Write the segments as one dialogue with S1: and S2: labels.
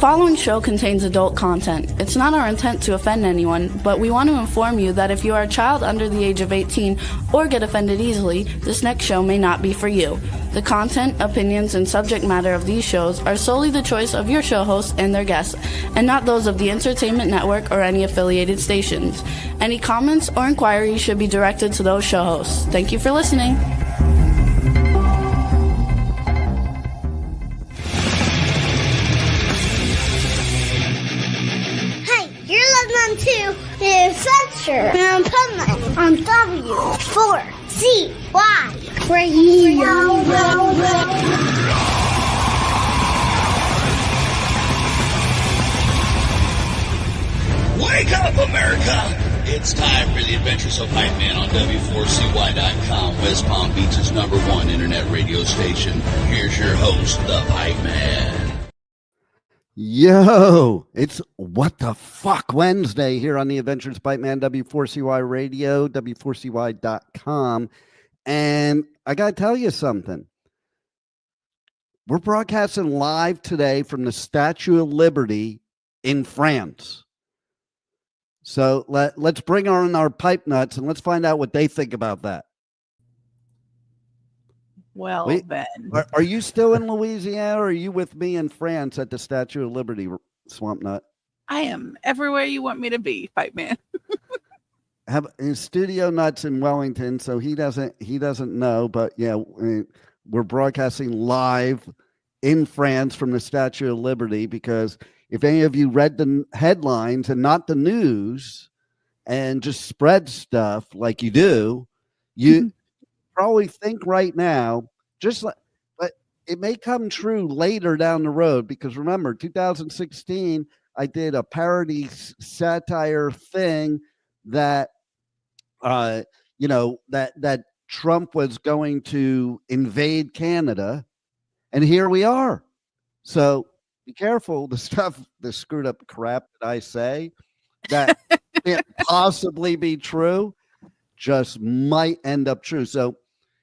S1: following show contains adult content. It's not our intent to offend anyone, but we want to inform you that if you are a child under the age of 18 or get offended easily, this next show may not be for you. The content, opinions, and subject matter of these shows are solely the choice of your show hosts and their guests, and not those of the Entertainment Network or any affiliated stations. Any comments or inquiries should be directed to those show hosts. Thank you for listening.
S2: To the Adventure and Pipeman on W4CY Radio.
S3: Wake up, America! It's time for the Adventures of Pipeman on W4CY.com, West Palm Beach's #1 internet radio station. Here's your host, the Pipeman.
S4: Yo, it's What the Fuck Wednesday here on the Adventures Pipeman, W4CY Radio, W4CY.com. And I got to tell you something. We're broadcasting live today from the Statue of Liberty in France. So let's bring on our pipe nuts and let's find out what they think about that.
S5: Well,
S4: Wait,
S5: then.
S4: Are you still in Louisiana or are you with me in France at the Statue of Liberty, Swamp Nut?
S5: I am everywhere you want me to be, Pipeman.
S4: Have his studio nuts in Wellington, so he doesn't know, but yeah, we're broadcasting live in France from the Statue of Liberty because if any of you read the headlines and not the news and just spread stuff like you do, you probably think right now, but it may come true later down the road because remember, 2016, I did a parody satire thing that, that Trump was going to invade Canada, and here we are. So be careful. The screwed up crap that I say that can't possibly be true just might end up true. So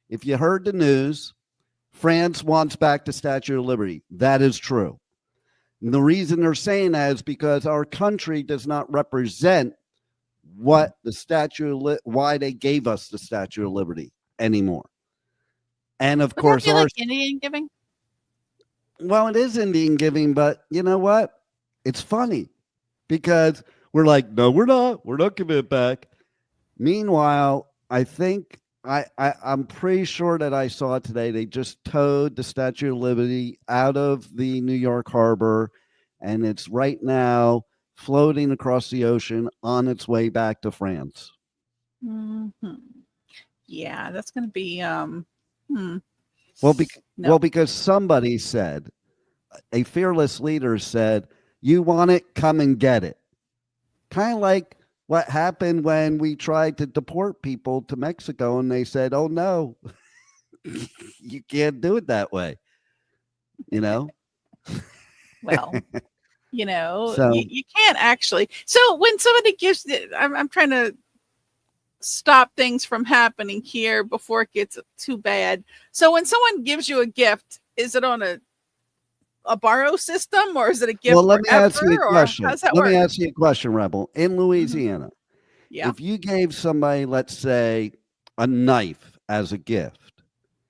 S4: if you heard the news, France wants back the Statue of Liberty. That is true. And the reason they're saying that is because our country does not represent what the why they gave us the Statue of Liberty anymore. And of course,
S5: our like Indian giving.
S4: Well, it is Indian giving, but you know what? It's funny because we're like, no, we're not giving it back. Meanwhile, I think I'm pretty sure that I saw today they just towed the Statue of Liberty out of the New York harbor, and it's right now floating across the ocean on its way back to France.
S5: Mm-hmm. Yeah, that's going to be
S4: Well, because somebody said, a fearless leader said, you want it, come and get it. Kind of like what happened when we tried to deport people to Mexico and they said, oh, no, you can't do it that way. You know?
S5: Well, you can't actually. So when somebody gives it, I'm trying to stop things from happening here before it gets too bad. So when someone gives you a gift, is it on a borrow system or is it a gift?
S4: Well, let me ask you a question.
S5: Let
S4: me ask you a question, Rebel. In Louisiana, if you gave somebody, let's say, a knife as a gift,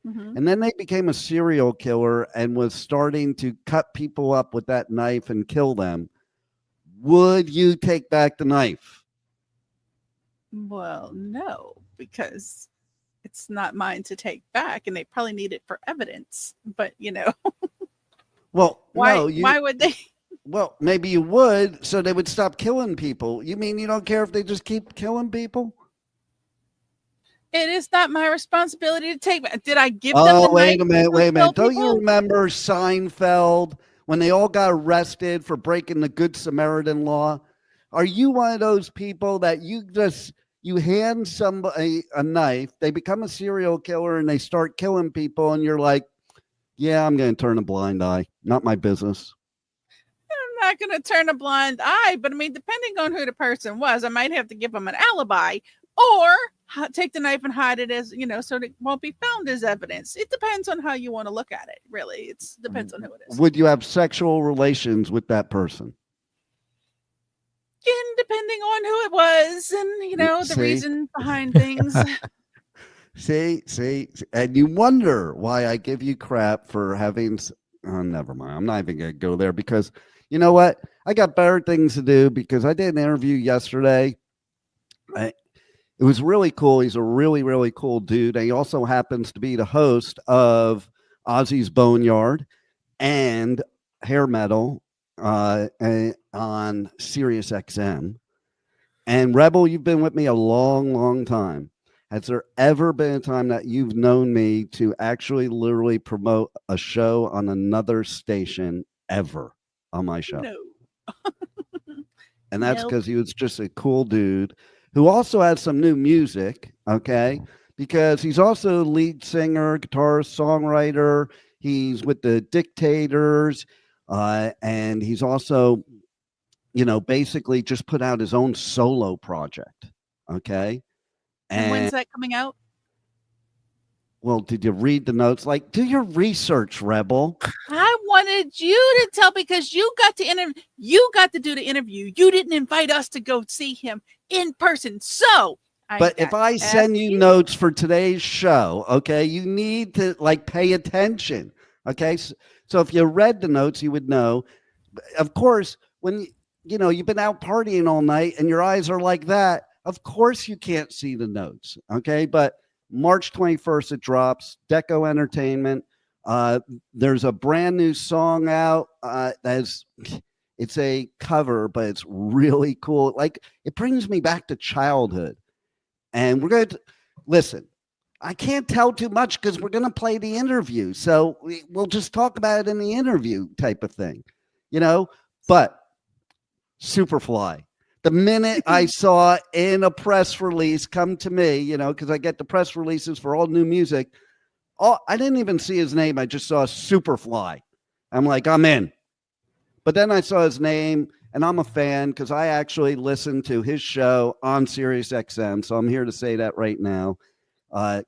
S4: and then they became a serial killer and was starting to cut people up with that knife and kill them, would you take back the knife?
S5: Well, no, because it's not mine to take back and they probably need it for evidence. But,
S4: Well,
S5: why would they?
S4: Well, maybe you would, so they would stop killing people. You mean you don't care if they just keep killing people?
S5: It is not my responsibility to take back. Did I give them the
S4: wait
S5: knife
S4: a minute. Don't
S5: people?
S4: you remember Seinfeld when they all got arrested for breaking the Good Samaritan law? Are you one of those people that you hand somebody a knife, they become a serial killer and they start killing people and you're like, yeah, I'm going to turn a blind eye. Not my business.
S5: I'm not going to turn a blind eye, but I mean, depending on who the person was, I might have to give them an alibi or take the knife and hide it as, so it won't be found as evidence. It depends on how you want to look at it, really. It depends on who it is.
S4: Would you have sexual relations with that person?
S5: And depending on who it was and, the reason behind things.
S4: See, and you wonder why I give you crap for having. Oh, never mind. I'm not even going to go there because you know what? I got better things to do because I did an interview yesterday. It was really cool. He's a really, really cool dude. And he also happens to be the host of Ozzy's Boneyard and Hair Metal on Sirius XM. And Rebel, you've been with me a long, long time. Has there ever been a time that you've known me to actually literally promote a show on another station ever on my show?
S5: No.
S4: And that's because he was just a cool dude who also has some new music, okay? Because he's also lead singer, guitarist, songwriter. He's with the Dictators, and he's also, basically just put out his own solo project, okay?
S5: And when's that coming out?
S4: Well, did you read the notes? Like, do your research, Rebel.
S5: I wanted you to tell because you got to You got to do the interview. You didn't invite us to go see him in person. So,
S4: if I send you notes for today's show, okay, you need to pay attention. Okay, so if you read the notes, you would know. Of course, when you've been out partying all night and your eyes are like that. Of course you can't see the notes, okay? But March 21st, it drops. Deco Entertainment. There's a brand new song out. It's a cover, but it's really cool. It brings me back to childhood. And we're going to listen. I can't tell too much because we're going to play the interview. So we'll just talk about it in the interview type of thing, But Superfly. The minute I saw in a press release come to me, because I get the press releases for all new music. I didn't even see his name. I just saw Superfly. I'm like, I'm in. But then I saw his name, and I'm a fan because I actually listened to his show on Sirius XM. So I'm here to say that right now.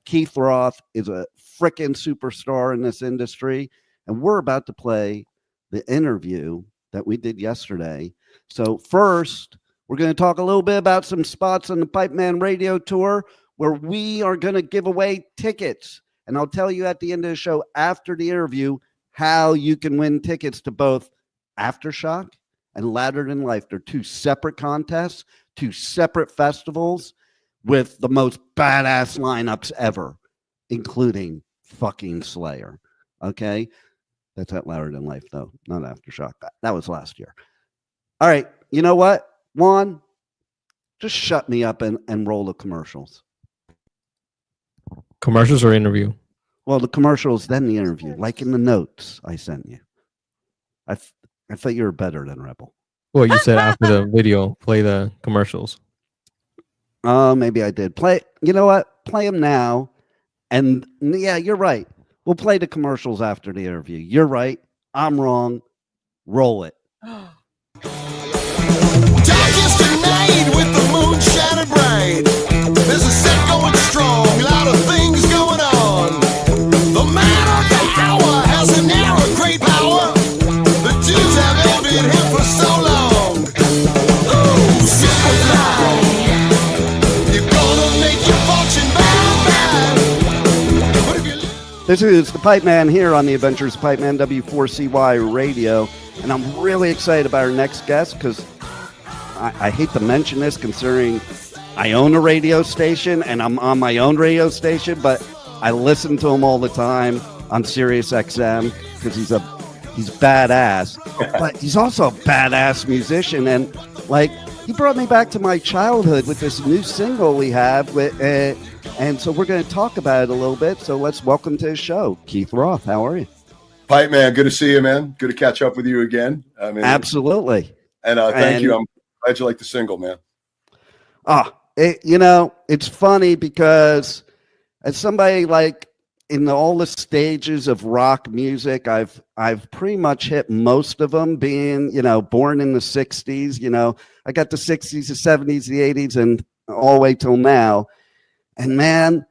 S4: Keith Roth is a freaking superstar in this industry. And we're about to play the interview that we did yesterday. So first, we're going to talk a little bit about some spots on the Pipeman Radio Tour where we are going to give away tickets. And I'll tell you at the end of the show after the interview how you can win tickets to both Aftershock and Louder Than Life. They're two separate contests, two separate festivals with the most badass lineups ever, including fucking Slayer. Okay? That's at Louder Than Life, though, not Aftershock. That was last year. All right. You know what? Juan, just shut me up and roll the commercials.
S6: Commercials or interview?
S4: Well, the commercials, then the interview, like in the notes I sent you. I thought you were better than Rebel.
S6: Well, you said after the video, play the commercials.
S4: Oh, maybe I did. You know what? Play them now. And yeah, you're right. We'll play the commercials after the interview. You're right. I'm wrong. Roll it.
S7: Darkest night with the moon shining bright. There's a set going strong, a lot of things going on. The man of the hour has an hour of great power. The dudes have envied him for so long. Ooh, Superfly, you're gonna make your fortune bad.
S4: This is the Pipeman here on the Adventures of Pipeman W4CY Radio. And I'm really excited about our next guest because I hate to mention this considering I own a radio station and I'm on my own radio station, but I listen to him all the time on Sirius XM because he's badass, but he's also a badass musician. And he brought me back to my childhood with this new single we have and so we're going to talk about it a little bit. So let's welcome to his show, Keith Roth. How are you?
S8: Pipe man, good to see you, man. Good to catch up with you again. I mean,
S4: absolutely.
S8: And thank you. I'm glad you like the single, man.
S4: It's funny because as somebody in all the stages of rock music, I've pretty much hit most of them. Being born in the '60s, I got the '60s, the '70s, the '80s, and all the way till now. And man,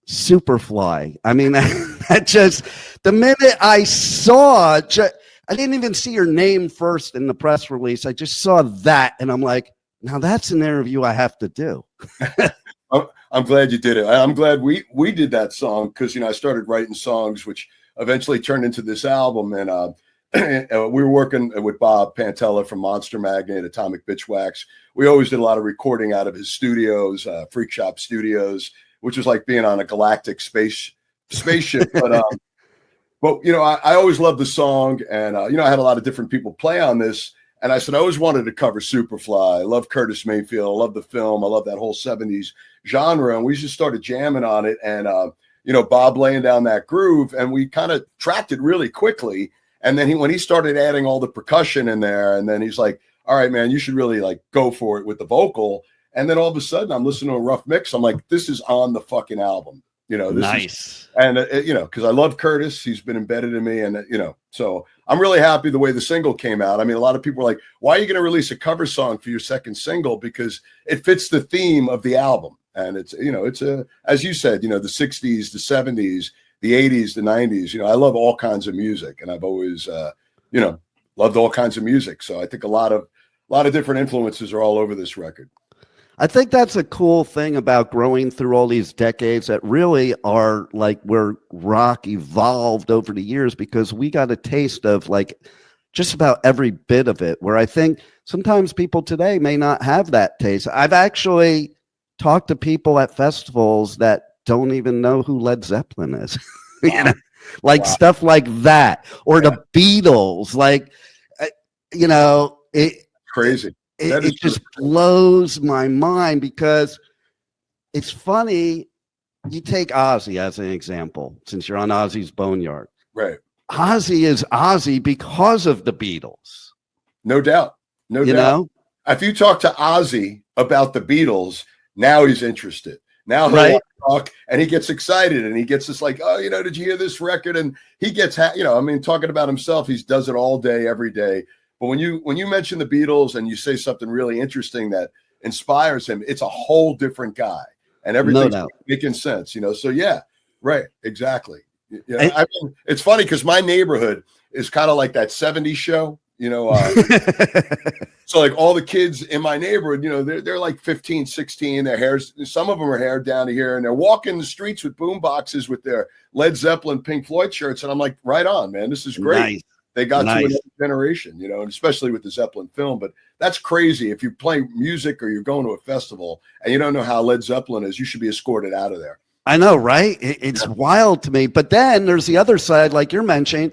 S4: Superfly. I mean, that just, the minute I saw, I didn't even see your name first in the press release. I just saw that, and I'm like, now that's an interview I have to do.
S8: I'm glad you did it. I'm glad we did that song because, I started writing songs, which eventually turned into this album. And we were working with Bob Pantella from Monster Magnet, Atomic Bitch Wax. We always did a lot of recording out of his studios, Freak Shop Studios, which was like being on a galactic spaceship. But I always loved the song, and I had a lot of different people play on this. And I said I always wanted to cover Superfly. I love Curtis Mayfield. I love the film. I love that whole 70s genre. And we just started jamming on it. And Bob laying down that groove, and we kind of tracked it really quickly. And then when he started adding all the percussion in there, and then he's like, all right, man, you should really like go for it with the vocal. And then all of a sudden I'm listening to a rough mix. I'm like, this is on the fucking album. This
S4: nice.
S8: Because I love Curtis. He's been embedded in me. And, so I'm really happy the way the single came out. I mean, a lot of people are like, why are you going to release a cover song for your second single? Because it fits the theme of the album. And it's as you said, the 60s, the 70s, the 80s, the 90s. I love all kinds of music. And I've always, loved all kinds of music. So I think a lot of different influences are all over this record.
S4: I think that's a cool thing about growing through all these decades that really are like where rock evolved over the years, because we got a taste of like just about every bit of it, where I think sometimes people today may not have that taste. I've actually talked to people at festivals that don't even know who Led Zeppelin is, stuff like that, or the Beatles,
S8: Crazy.
S4: It just blows my mind, because it's funny. You take Ozzy as an example, since you're on Ozzy's Boneyard.
S8: Right.
S4: Ozzy is Ozzy because of the Beatles.
S8: No doubt. No doubt. If you talk to Ozzy about the Beatles, now he's interested. Now he'll talk, and he gets excited, and he gets this like, oh, did you hear this record? And he gets, talking about himself, he does it all day, every day. But when you mention the Beatles and you say something really interesting that inspires him, it's a whole different guy, and everything's making sense, So yeah, right, exactly. I mean, it's funny because my neighborhood is kind of like that 70s show, so like all the kids in my neighborhood, they're like 15, 16, their hair's, some of them are hair down to here, and they're walking the streets with boom boxes with their Led Zeppelin, Pink Floyd shirts, and I'm like, right on, man, this is great.
S4: Nice.
S8: They got to another generation, and especially with the Zeppelin film. But that's crazy. If you play music or you're going to a festival and you don't know how Led Zeppelin is, you should be escorted out of there.
S4: I know, right? It's wild to me. But then there's the other side, like you're mentioning.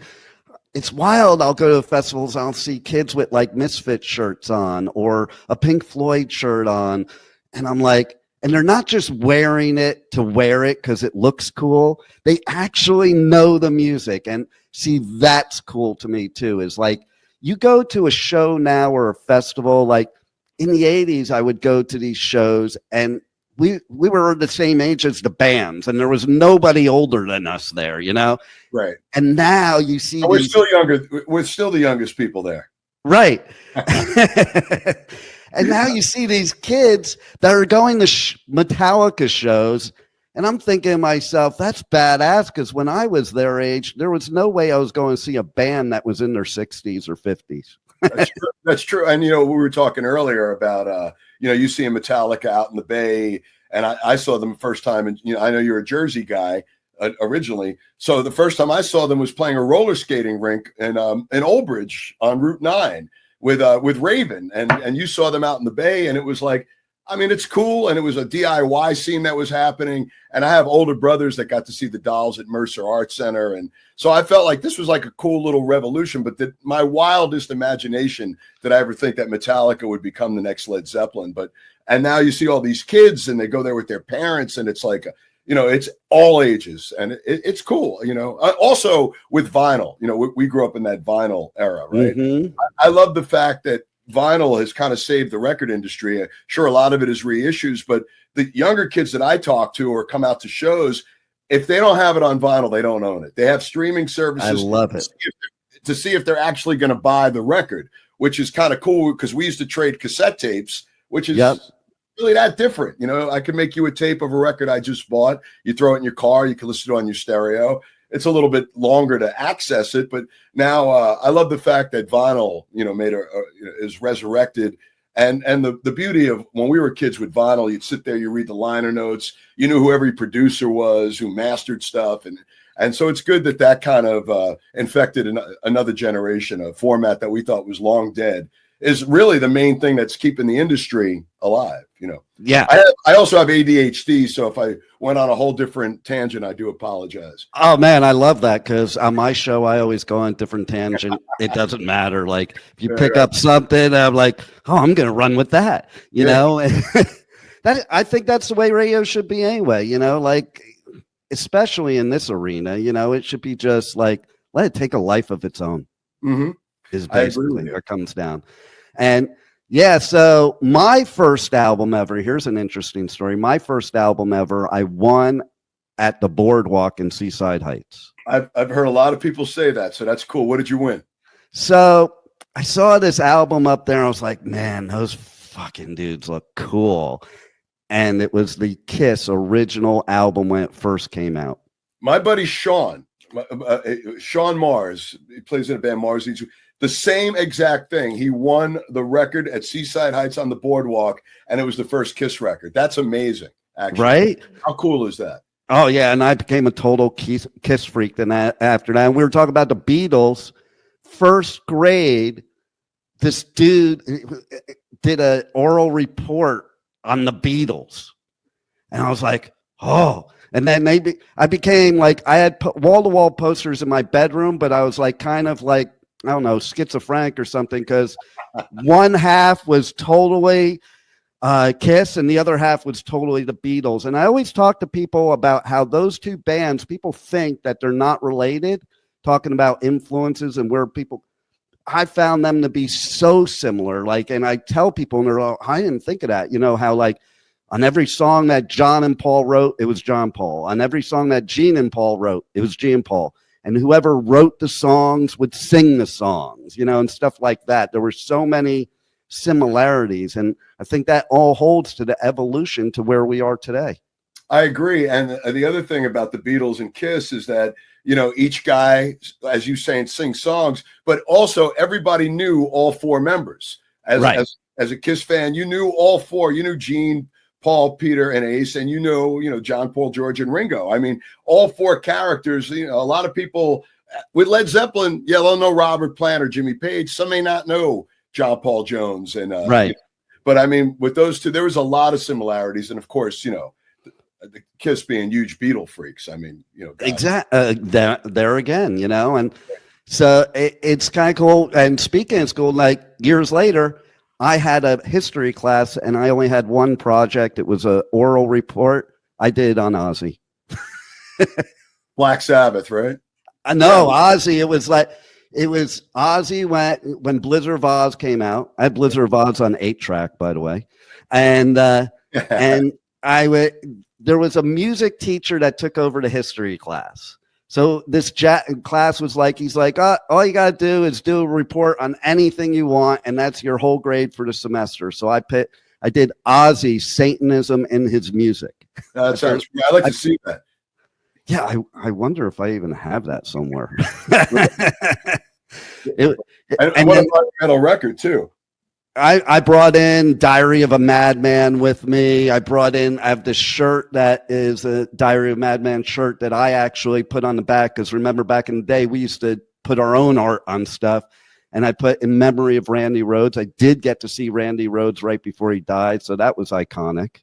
S4: It's wild. I'll go to festivals. I'll see kids with like Misfit shirts on or a Pink Floyd shirt on. And I'm like, and they're not just wearing it to wear it because it looks cool. They actually know the music. And see, that's cool to me too, is like you go to a show now or a festival, like in the 80s, I would go to these shows and we were the same age as the bands, and there was nobody older than us there,
S8: Right.
S4: And now you see
S8: we're still younger. We're still the youngest people there.
S4: Right. And now you see these kids that are going to Metallica shows, and I'm thinking to myself, that's badass, because when I was their age, there was no way I was going to see a band that was in their 60s or 50s.
S8: That's true. And, we were talking earlier about, you seeing Metallica out in the Bay, and I saw them first time. And, I know you're a Jersey guy originally. So the first time I saw them was playing a roller skating rink in Old Bridge on Route 9 with Raven. And you saw them out in the Bay, and it was like, I mean, it's cool. And it was a DIY scene that was happening. And I have older brothers that got to see the Dolls at Mercer Art Center. And so I felt like this was like a cool little revolution, but my wildest imagination did I ever think that Metallica would become the next Led Zeppelin. And now you see all these kids and they go there with their parents, and it's like, it's all ages, and it's cool. Also with vinyl, we grew up in that vinyl era, right? Mm-hmm. I love the fact that vinyl has kind of saved the record industry. Sure, a lot of it is reissues, but the younger kids that I talk to or come out to shows, if they don't have it on vinyl, they don't own it. They have streaming services.
S4: I love it.
S8: To see if they're actually going to buy the record, which is kind of cool, because we used to trade cassette tapes, which is, really that different. You know, I can make you a tape of a record I just bought. You throw it in your car. You can listen to it on your stereo. It's a little bit longer to access it, but now I love the fact that vinyl, you know, is resurrected. And the beauty of when we were kids with vinyl, you'd sit there, you read the liner notes, you knew who every producer was, who mastered stuff, and so it's good that kind of infected another generation. A format that we thought was long dead is really the main thing that's keeping the industry alive. You know.
S4: Yeah.
S8: I also have ADHD, so if I went on a whole different tangent, I do apologize.
S4: Oh man, I love that because on my show I always go on different tangent. It doesn't matter. Like if you pick up something, I'm like, oh, I'm gonna run with that. You know, that I think that's the way radio should be anyway. You know, like especially in this arena, you know, it should be just like let it take a life of its own.
S8: Mm-hmm.
S4: Is basically where it comes down, and. Yeah, so my first album ever, here's an interesting story. My first album ever, I won at the Boardwalk in Seaside Heights.
S8: I've heard a lot of people say that, so that's cool. What did you win?
S4: So I saw this album up there, and I was like, man, those fucking dudes look cool. And it was the Kiss original album when it first came out.
S8: My buddy Sean Mars, he plays in a band, Mars. The same exact thing. He won the record at Seaside Heights on the Boardwalk, and it was the first Kiss record. That's amazing, actually.
S4: Right?
S8: How cool is that?
S4: Oh, yeah, and I became a total Kiss freak then after that. And we were talking about the Beatles. First grade, this dude did an oral report on the Beatles. And I was like, oh. And then I became like, I had wall-to-wall posters in my bedroom, but I was like kind of like, I don't know, schizophrenic or something, because one half was totally Kiss and the other half was totally the Beatles. And I always talk to people about how those two bands, people think that they're not related, talking about influences and where people, I found them to be so similar. Like, and I tell people, and they're like, I didn't think of that. You know, how like on every song that John and Paul wrote, it was John Paul. On every song that Gene and Paul wrote, it was Gene Paul. And whoever wrote the songs would sing the songs, you know, and stuff like that. There were so many similarities. And I think that all holds to the evolution to where we are today.
S8: I agree. And the other thing about the Beatles and Kiss is that, you know, each guy, as you saying, sings songs, but also everybody knew all four members. As a Kiss fan, you knew all four. You knew Gene, Paul, Peter, and Ace, and you know, John, Paul, George, and Ringo. I mean, all four characters. You know, a lot of people with Led Zeppelin, they'll know Robert Plant or Jimmy Page. Some may not know John Paul Jones, and
S4: right.
S8: You know, but I mean, with those two, there was a lot of similarities, and of course, you know, the Kiss being huge Beatle freaks. I mean, you know,
S4: exactly there again, you know, and so it's kind of cool. And speaking of school, like years later, I had a history class and I only had one project. It was an oral report. I did on Ozzy.
S8: Black Sabbath, right?
S4: No, Ozzy. It was Ozzy when Blizzard of Oz came out. I had Blizzard of Oz on 8-track, by the way. And and there was a music teacher that took over the history class. So this class was like, he's like, all you got to do is do a report on anything you want, and that's your whole grade for the semester. So I did Ozzy, Satanism in his music.
S8: That sounds great. I'd like to see that.
S4: Yeah, I wonder if I even have that somewhere.
S8: And what about metal record too?
S4: I brought in Diary of a Madman with me. I have this shirt that is a Diary of a Madman shirt that I actually put on the back, because remember back in the day we used to put our own art on stuff, and I put in memory of Randy Rhoads. I did get to see Randy Rhoads right before he died, so that was iconic.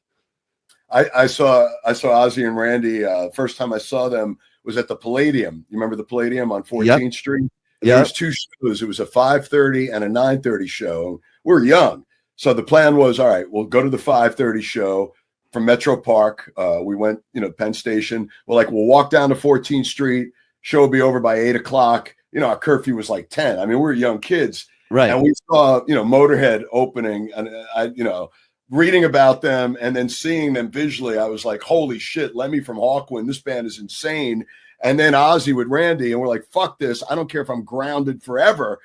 S8: I saw Ozzy and Randy. First time I saw them was at the Palladium. You remember the Palladium on 14th Street? Yeah. There was two shows. It was a 5:30 and a 9:30 show. We were young. So the plan was, all right, we'll go to the 5:30 show from Metro Park. We went, you know, Penn Station. We'll walk down to 14th Street. Show will be over by 8 o'clock. You know, our curfew was like 10. I mean, we were young kids. Right. And we saw, you know, Motorhead opening, and you know, reading about them and then seeing them visually, I was like, holy shit, Lemmy from Hawkwind, this band is insane. And then Ozzy with Randy, and we're like, fuck this. I don't care if I'm grounded forever.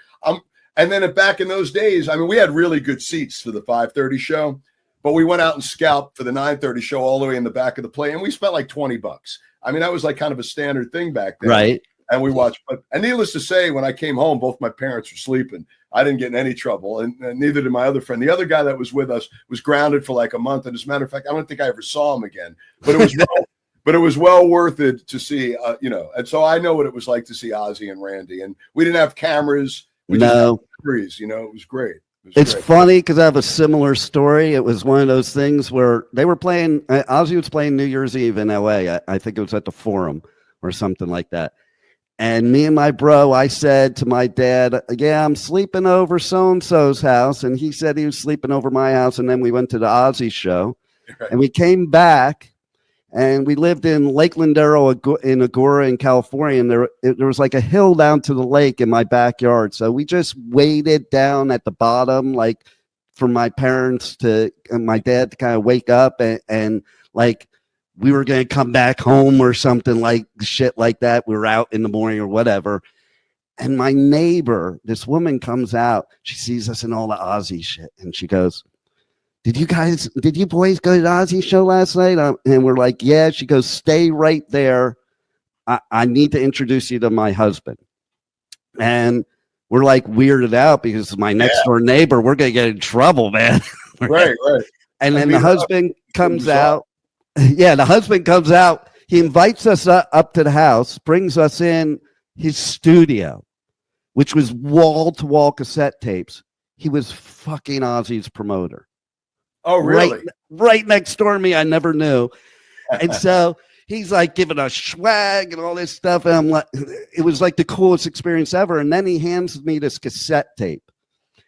S8: And then back in those days, I mean, we had really good seats for the 5:30 show, but we went out and scalped for the 9:30 show all the way in the back of the play, and we spent like $20. I mean, that was like kind of a standard thing back then.
S4: Right.
S8: And we watched, and needless to say, when I came home, both my parents were sleeping. I didn't get in any trouble, and neither did my other friend. The other guy that was with us was grounded for like a month. And as a matter of fact, I don't think I ever saw him again. But it was well worth it to see, And so I know what it was like to see Ozzy and Randy. And we didn't have cameras. We just had memories, it was great.
S4: It's funny because I have a similar story. It was one of those things where they were playing, Ozzy was playing New Year's Eve in LA. I think it was at the Forum or something like that. And me and my bro, I said to my dad, yeah, I'm sleeping over so-and-so's house. And he said he was sleeping over my house. And then we went to the Ozzy show. Right. And we came back and we lived in Lake Lindero in Agoura in California. And there was like a hill down to the lake in my backyard. So we just waited down at the bottom, like for my parents and my dad to kind of wake up and like, we were going to come back home or something like shit like that. We were out in the morning or whatever. And my neighbor, this woman comes out. She sees us in all the Ozzy shit. And she goes, did you boys go to the Ozzy show last night? And we're like, yeah. She goes, stay right there. I need to introduce you to my husband. And we're like weirded out because my next door neighbor, we're going to get in trouble, man.
S8: Right.
S4: And then the husband comes out. Yeah, the husband comes out. He invites us up to the house, brings us in his studio, which was wall-to-wall cassette tapes. He was fucking Ozzy's promoter.
S8: Oh, really?
S4: Right next door to me. I never knew. And so he's like giving us swag and all this stuff. And I'm like, it was like the coolest experience ever. And then he hands me this cassette tape.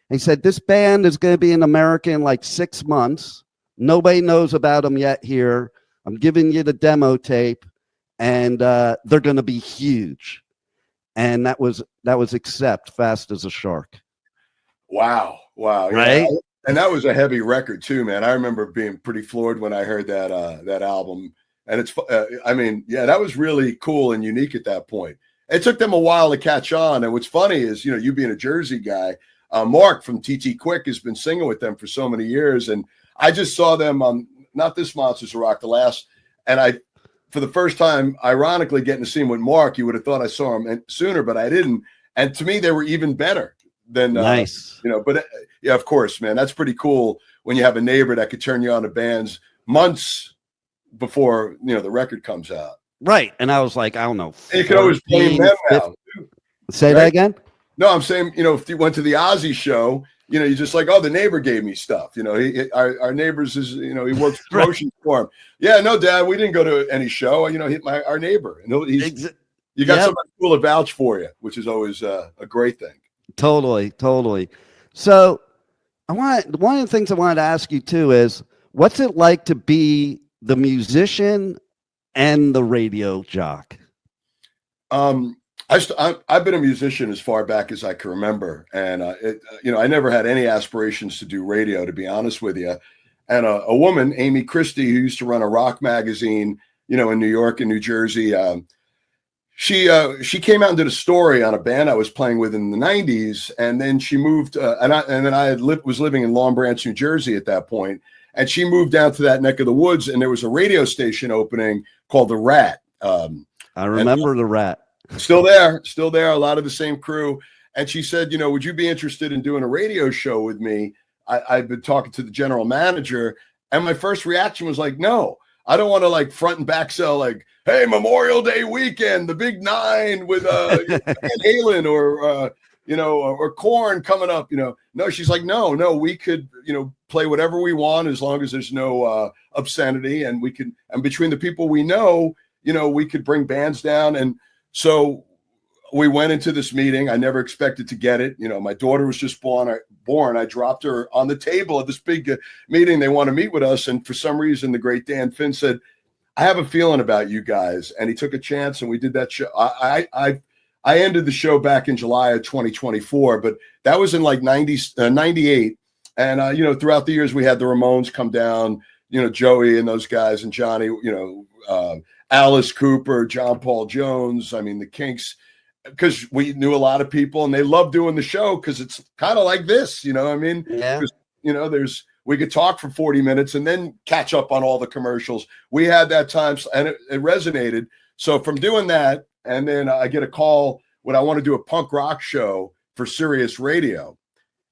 S4: And he said, this band is going to be in America in like 6 months. Nobody knows about them yet here. I'm giving you the demo tape, and they're going to be huge. And that was Accept, Fast as a Shark.
S8: Wow.
S4: Right?
S8: Yeah. And that was a heavy record too, man. I remember being pretty floored when I heard that album. And it's, that was really cool and unique at that point. It took them a while to catch on. And what's funny is, you being a Jersey guy, Mark from TT Quick has been singing with them for so many years. And I just saw them on not this Monsters of Rock, the last, and I, for the first time, ironically getting to see him with Mark. You would have thought I saw him sooner, but I didn't. And to me, they were even better than
S4: nice.
S8: But yeah, of course, man, that's pretty cool when you have a neighbor that could turn you on to bands months before the record comes out.
S4: Right, and I was like, I don't know.
S8: And you could always blame them now.
S4: Say that again.
S8: No, I'm saying, if you went to the Ozzy show, you're just like, oh, the neighbor gave me stuff. Our neighbors is, he works promotions for him. Yeah, no, Dad, we didn't go to any show. Our neighbor, and you got somebody cool to vouch for you, which is always a great thing.
S4: Totally. So, one of the things I wanted to ask you too is, what's it like to be the musician and the radio jock?
S8: I've been a musician as far back as I can remember, and I never had any aspirations to do radio, to be honest with you. And a woman, Amy Christie, who used to run a rock magazine, in New York and New Jersey, she came out and did a story on a band I was playing with in the '90s, and then she moved, and then I was living in Long Branch, New Jersey at that point, and she moved down to that neck of the woods, and there was a radio station opening called The Rat.
S4: I remember The Rat.
S8: Still there. A lot of the same crew. And she said, would you be interested in doing a radio show with me? I've been talking to the general manager, and my first reaction was like, no, I don't want to like front and back sell like, hey, Memorial Day weekend, the big 9 with Van Halen or Korn coming up. No, she's like, no, we could play whatever we want as long as there's no obscenity, and we can, and between the people we know, we could bring bands down. And so we went into this meeting. I never expected to get it. My daughter was just born. I dropped her on the table at this big meeting. They want to meet with us. And for some reason, the great Dan Finn said, I have a feeling about you guys. And he took a chance, and we did that show. I ended the show back in July of 2024, but that was in like 98. And, throughout the years, we had the Ramones come down, Joey and those guys, and Johnny, Alice Cooper, John Paul Jones. I mean, the Kinks, because we knew a lot of people, and they loved doing the show because it's kind of like this,
S4: Yeah.
S8: we could talk for 40 minutes and then catch up on all the commercials. We had that time, and it resonated. So from doing that, and then I get a call when I want to do a punk rock show for Sirius Radio.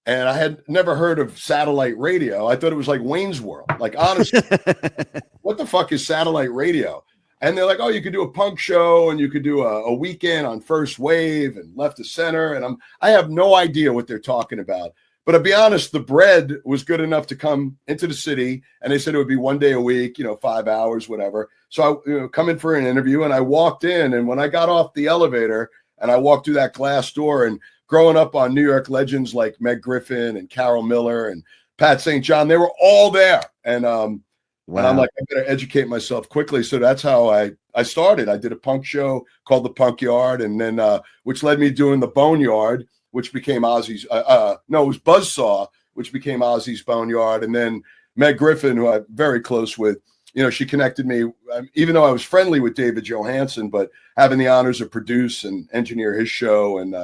S8: And I had never heard of satellite radio. I thought it was like Wayne's World. Like, honestly, what the fuck is satellite radio? And they're like, oh, you could do a punk show and you could do a weekend on First Wave and Left to Center. And I have no idea what they're talking about. But to be honest, the bread was good enough to come into the city. And they said it would be 1 day a week, 5 hours, whatever. So I come in for an interview, and I walked in. And when I got off the elevator and I walked through that glass door, and growing up on New York legends like Meg Griffin and Carol Miller and Pat St. John, they were all there. And wow. And I'm like, I better educate myself quickly. So that's how I started. I did a punk show called the Punkyard, and then which led me doing the Boneyard, which became Ozzy's. No, it was Buzzsaw, which became Ozzy's Boneyard. And then Meg Griffin, who I'm very close with, she connected me, even though I was friendly with David Johansen, but having the honors of produce and engineer his show and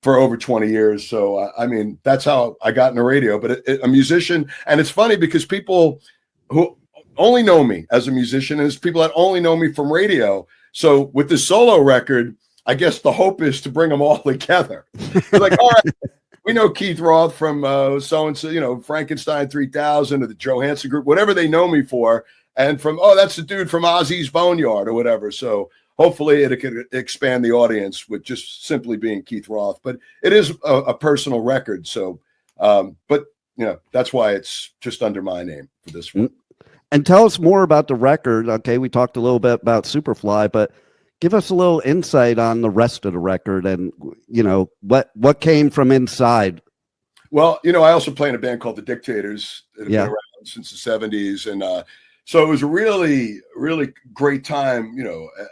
S8: for over 20 years. So, that's how I got into radio, but a musician. And it's funny because people who only know me as a musician, and there's people that only know me from radio. So with the solo record, I guess the hope is to bring them all together. Like, all right, we know Keith Roth from so-and-so, Frankenstein 3000 or the Johansen Group, whatever they know me for. And from, that's the dude from Ozzy's Boneyard or whatever. So hopefully it could expand the audience with just simply being Keith Roth. But it is a personal record. So, but that's why it's just under my name for this one.
S4: And tell us more about the record. Okay, we talked a little bit about Superfly, but give us a little insight on the rest of the record and, what came from inside.
S8: Well, I also play in a band called the Dictators that have been around since the 70s. And so it was a really, really great time,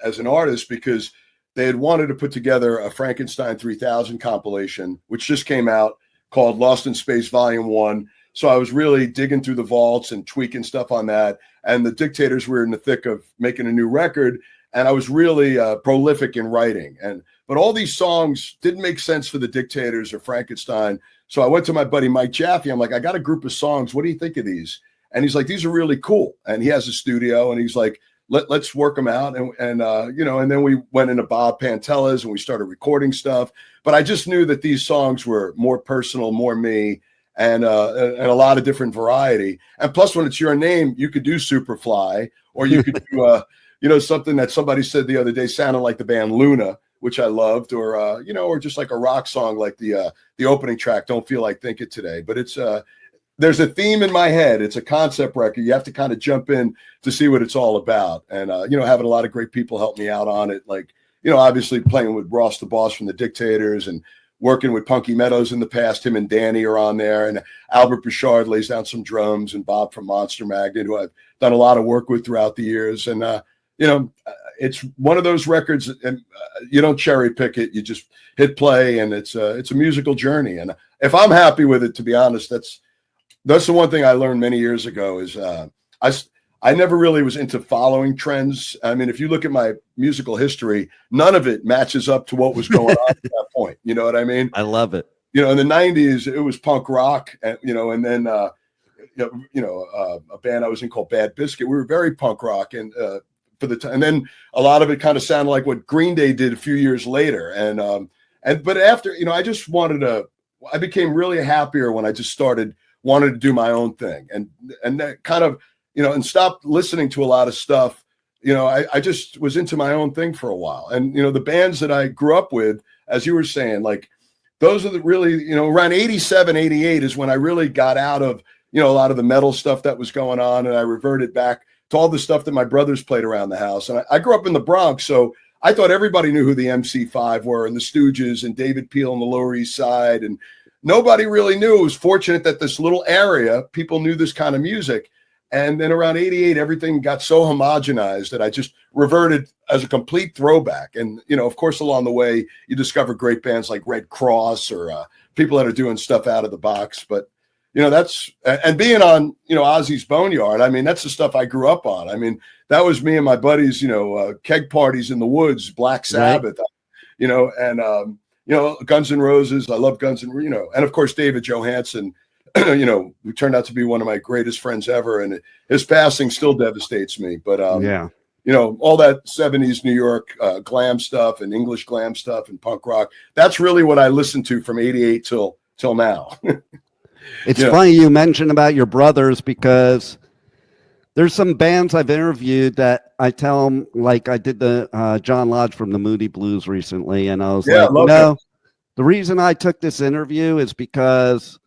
S8: as an artist, because they had wanted to put together a Frankenstein 3000 compilation, which just came out, called Lost in Space Volume 1. So I was really digging through the vaults and tweaking stuff on that. And the Dictators were in the thick of making a new record. And I was really prolific in writing. But all these songs didn't make sense for the Dictators or Frankenstein. So I went to my buddy Mike Jaffe. I'm like, I got a group of songs. What do you think of these? And he's like, these are really cool. And he has a studio. And he's like, let's work them out. And then we went into Bob Pantella's and we started recording stuff. But I just knew that these songs were more personal, more me, and a lot of different variety. And plus, when it's your name, you could do Superfly, or you could do something that somebody said the other day sounded like the band Luna, which I loved, or or just like a rock song like the opening track, Don't Feel Like Thinking Today. But it's there's a theme in my head. It's a concept record. You have to kind of jump in to see what it's all about. And having a lot of great people help me out on it, like obviously playing with Ross the Boss from the Dictators and working with Punky Meadows in the past. Him and Danny are on there, and Albert Bouchard lays down some drums, and Bob from Monster Magnet, who I've done a lot of work with throughout the years. And it's one of those records, and you don't cherry pick it. You just hit play, and it's a musical journey. And if I'm happy with it, to be honest, that's the one thing I learned many years ago is I never really was into following trends. I mean, if you look at my musical history, none of it matches up to what was going on at that point. You know what I mean?
S4: I love it.
S8: In the 90s, it was punk rock, and then a band I was in called Bad Biscuit. We were very punk rock, and for the time, and then a lot of it kind of sounded like what Green Day did a few years later. But after, I became really happier when I just wanted to do my own thing, and that kind of, and stopped listening to a lot of stuff. I just was into my own thing for a while. And, the bands that I grew up with, as you were saying, like those are the really, around 87, 88 is when I really got out of, a lot of the metal stuff that was going on. And I reverted back to all the stuff that my brothers played around the house. And I grew up in the Bronx. So I thought everybody knew who the MC5 were, and the Stooges, and David Peel on the Lower East Side. And nobody really knew. It was fortunate that this little area, people knew this kind of music. And then around 88, everything got so homogenized that I just reverted as a complete throwback. And, of course, along the way, you discover great bands like Red Cross or people that are doing stuff out of the box. But, that's, and being on, Ozzy's Boneyard, I mean, that's the stuff I grew up on. I mean, that was me and my buddies, keg parties in the woods, Black Sabbath, right. And Guns N' Roses. I love Guns N' and of course, David Johansen who turned out to be one of my greatest friends ever. And his passing still devastates me. But, all that 70s New York glam stuff and English glam stuff and punk rock, that's really what I listened to from 88 till now.
S4: It's funny you mentioned about your brothers, because there's some bands I've interviewed that I tell them, like I did the John Lodge from the Moody Blues recently. And I was the reason I took this interview is because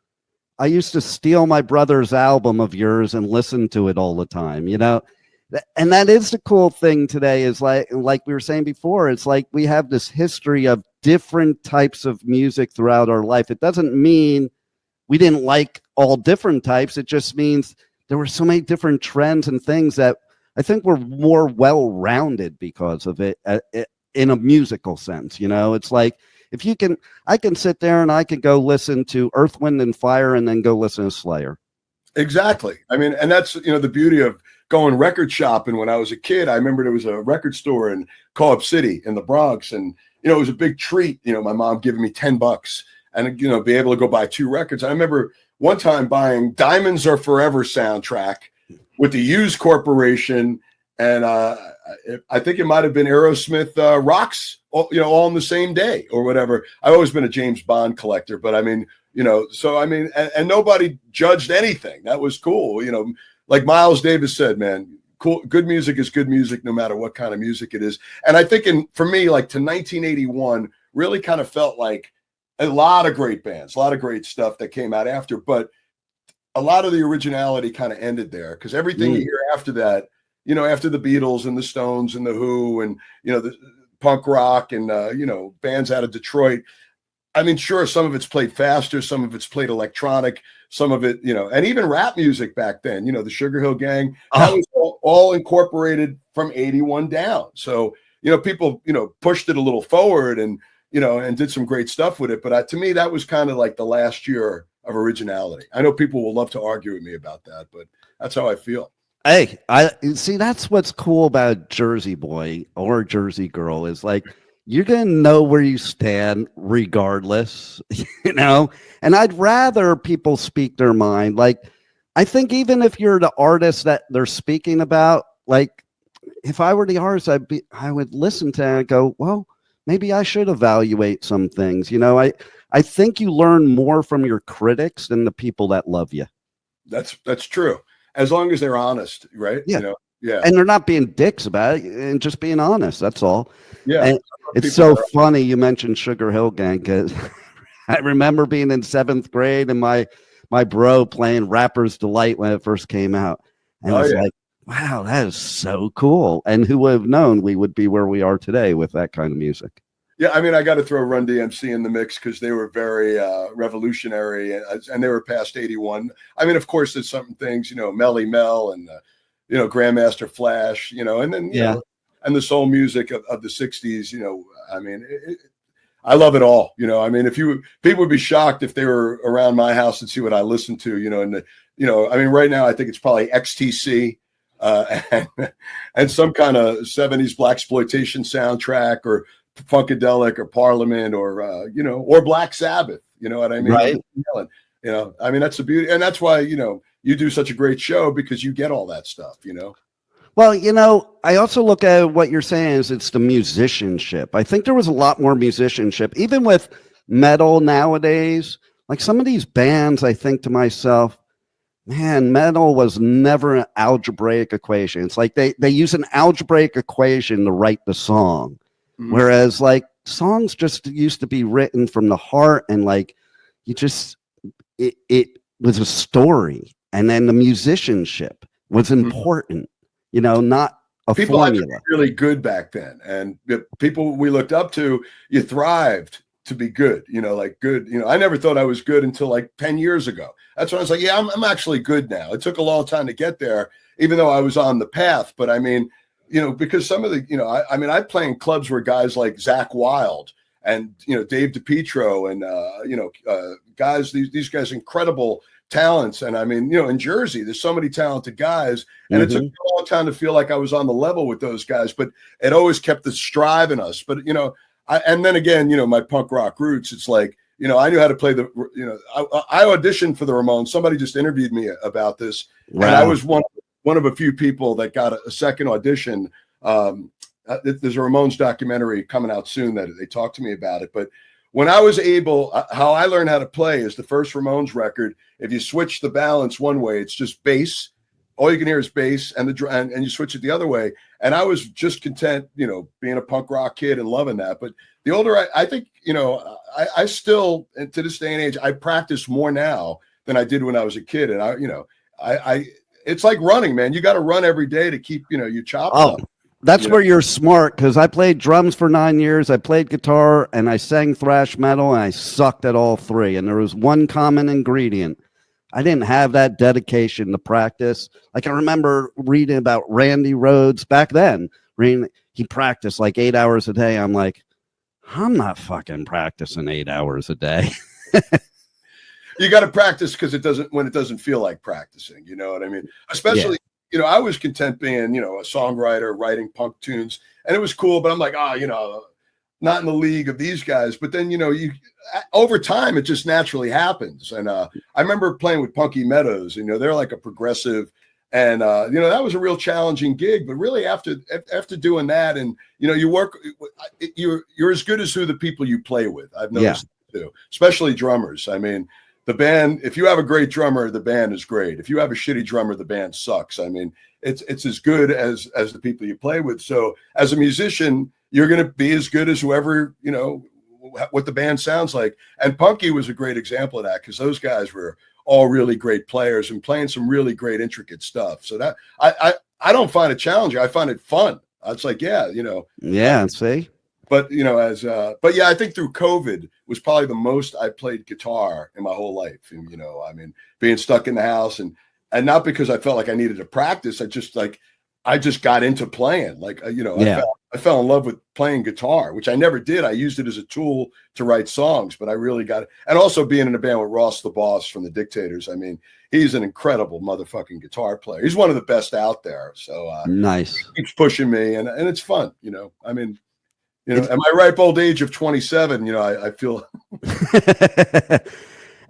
S4: I used to steal my brother's album of yours and listen to it all the time, and that is the cool thing today, is like we were saying before, it's like we have this history of different types of music throughout our life. It doesn't mean we didn't like all different types. It just means there were so many different trends and things that I think we're more well-rounded because of it in a musical sense. It's like, I can sit there and I could go listen to Earth, Wind and Fire and then go listen to Slayer.
S8: Exactly. I mean, and that's, the beauty of going record shopping. When I was a kid, I remember there was a record store in Co-op City in the Bronx. And, it was a big treat, my mom giving me $10 and, be able to go buy 2 records. I remember one time buying Diamonds Are Forever soundtrack with the Hughes Corporation. And I think it might have been Aerosmith Rocks, all on the same day or whatever. I've always been a James Bond collector, but I mean, and nobody judged anything. That was cool. Like Miles Davis said, man, cool. Good music is good music, no matter what kind of music it is. And I think for me, like to 1981 really kind of felt like a lot of great bands, a lot of great stuff that came out after, but a lot of the originality kind of ended there, because everything you hear after that, after the Beatles and the Stones and the Who and, the punk rock and, bands out of Detroit. I mean, sure, some of it's played faster, some of it's played electronic, some of it, and even rap music back then, the Sugar Hill Gang, that was all incorporated from 81 down. So, people, pushed it a little forward and, and did some great stuff with it. But to me, that was kind of like the last year of originality. I know people will love to argue with me about that, but that's how I feel.
S4: Hey, I see, that's what's cool about Jersey boy or Jersey girl, is like, you're going to know where you stand regardless, and I'd rather people speak their mind. Like, I think even if you're the artist that they're speaking about, like if I were the artist, I would listen to it and go, well, maybe I should evaluate some things. I think you learn more from your critics than the people that love you.
S8: That's true. As long as they're honest, right?
S4: Yeah. And they're not being dicks about it and just being honest. That's all.
S8: Yeah.
S4: And it's so funny you mentioned Sugar Hill Gang, because I remember being in 7th grade and my bro playing Rapper's Delight when it first came out. And I was like, wow, that is so cool. And who would have known we would be where we are today with that kind of music?
S8: Yeah, I mean, I got to throw Run DMC in the mix because they were very revolutionary, and they were past 81. I mean, of course, there's some things, Melly Mel and, Grandmaster Flash, and then, and the soul music of the 60s, I mean, I love it all. I mean, people would be shocked if they were around my house and see what I listen to, and, I mean, right now, I think it's probably XTC and some kind of 70s blaxploitation soundtrack, or Funkadelic or Parliament, or or Black Sabbath, you know what I mean?
S4: Right.
S8: I mean, that's the beauty, and that's why you do such a great show, because you get all that stuff.
S4: Well, I also look at what you're saying is it's the musicianship. I think there was a lot more musicianship, even with metal nowadays. Like some of these bands, I think to myself, man, metal was never an algebraic equation. It's like they use an algebraic equation to write the song. Mm-hmm. Whereas like songs just used to be written from the heart, and like it was a story, and then the musicianship was important, not a
S8: people
S4: formula.
S8: People really good back then, and the people we looked up to, you thrived to be good, like good. I never thought I was good until like 10 years ago. That's when I was like, yeah, I'm actually good now. It took a long time to get there, even though I was on the path. But I mean, because some of the, I mean, I play in clubs where guys like Zakk Wylde and, Dave DiPietro and, guys, these guys, incredible talents. And I mean, in Jersey, there's so many talented guys, and it took me a long time to feel like I was on the level with those guys, but it always kept the strive in us. But, and then again, my punk rock roots, it's like, I knew how to play I auditioned for the Ramones. Somebody just interviewed me about this. Wow. And I was one of a few people that got a second audition. There's a Ramones documentary coming out soon that they talked to me about it. But when I was able, how I learned how to play is the first Ramones record. If you switch the balance one way, it's just bass. All you can hear is bass, and you switch it the other way. And I was just content, being a punk rock kid and loving that. But the older I think, I still, and to this day and age, I practice more now than I did when I was a kid. And I it's like running, man. You got to run every day to keep, your chops up.
S4: That's where you're smart, because I played drums for 9 years. I played guitar and I sang thrash metal, and I sucked at all three. And there was one common ingredient. I didn't have that dedication to practice. Like, I remember reading about Randy Rhoads back then. He practiced like 8 hours a day. I'm like, I'm not fucking practicing 8 hours a day.
S8: You got to practice when it doesn't feel like practicing. You know what I mean? Especially, I was content being, a songwriter, writing punk tunes, and it was cool. But I'm like, not in the league of these guys. But then, you over time, it just naturally happens. And I remember playing with Punky Meadows. They're like a progressive, and that was a real challenging gig. But really, after doing that, and you work, you're as good as who the people you play with. I've noticed too, especially drummers. I mean, the band. If you have a great drummer, the band is great. If you have a shitty drummer, the band sucks. I mean, it's as good as the people you play with. So as a musician, you're going to be as good as whoever, what the band sounds like. And Punky was a great example of that, because those guys were all really great players and playing some really great, intricate stuff. So that I don't find it challenging. I find it fun. It's like,
S4: Yeah, see?
S8: But, I think through COVID was probably the most I played guitar in my whole life. And, being stuck in the house and not because I felt like I needed to practice. I just got into playing. I fell in love with playing guitar, which I never did. I used it as a tool to write songs, but I really got it. And also being in a band with Ross the Boss from the Dictators. I mean, he's an incredible motherfucking guitar player. He's one of the best out there. So
S4: nice.
S8: He keeps pushing me, and it's fun. I mean, at my ripe old age of 27, I feel.